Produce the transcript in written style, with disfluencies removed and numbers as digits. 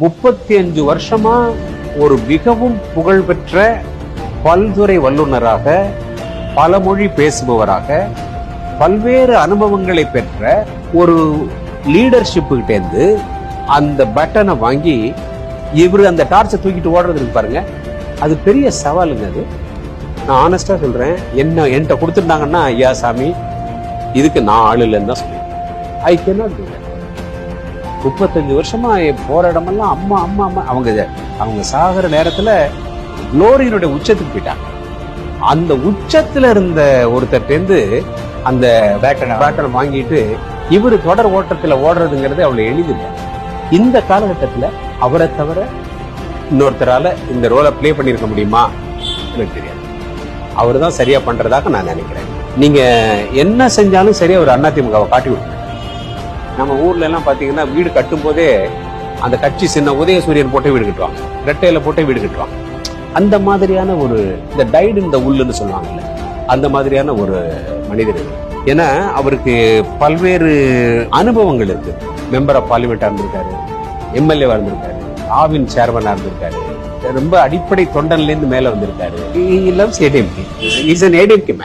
35 வருஷமா ஒரு மிகவும் புகழ்பெற்ற பல்துறை வல்லுநராக, பல மொழி பேசுபவராக, பல்வேறு அனுபவங்களை பெற்ற ஒரு லீடர்ஷிப் கிட்டேந்து அந்த பட்டனை வாங்கி இவரு அந்த டார்ச்சை தூக்கிட்டு ஓடுறது இருக்கு பாருங்க, அது பெரிய சவாலுங்க. அது நான் ஆனஸ்டா சொல்றேன். என்கிட்ட கொடுத்துருந்தாங்கன்னா, ஐயா சாமி இதுக்கு நான் ஆள் இல்லைன்னு தான் சொல்லுவேன். I cannot to that. 35 வருஷமா போற இடமெல்லாம் அம்மா அம்மா அம்மா. அவங்க சாகிற நேரத்துல குளோரியினுடைய உச்சத்துக்கு போயிட்டாங்க. அந்த உச்சத்துல இருந்த ஒருத்தர்டேந்து அந்த பேட்டனை வாங்கிட்டு இவரு தொடர் ஓட்டத்துல ஓடுறதுங்கிறது அவ்வளவு எளிதில்லை. இந்த காலகட்டத்துல அவரை தவிர இன்னொருத்தரால இந்த ரோலை பிளே பண்ணிருக்க முடியுமா எனக்கு தெரியாது. அவரு தான் சரியா பண்றதாக நான் நினைக்கிறேன். நீங்க என்ன செஞ்சாலும் சரியா ஒரு அதிமுகவை காட்டி விட்டுருங்க. நம்ம ஊர்ல எல்லாம் பாத்தீங்கன்னா வீடு கட்டும் போதே அந்த கட்சி சின்ன உதயசூரியன் போட்டே வீடு கட்டுவாங்க, ரெட்டையில போட்டே வீடு கட்டுவாங்க. அந்த மாதிரியான ஒரு இந்த டைடு இந்த உள்ளுன்னு சொல்லுவாங்கல்ல, அந்த மாதிரியான ஒரு மனிதர். ஏன்னா அவருக்கு பல்வேறு அனுபவங்கள் இருக்கு. மெம்பர் ஆஃப் பார்லிமெண்டா இருந்திருக்காரு, எம்எல்ஏவா இருந்திருக்காரு, ஆவின் சேர்மனா இருந்திருக்காரு, ரொம்ப அடிப்படை தொண்டன்ல இருந்து மேல வந்திருக்காரு. He loves ADMK. He's an ADMK man.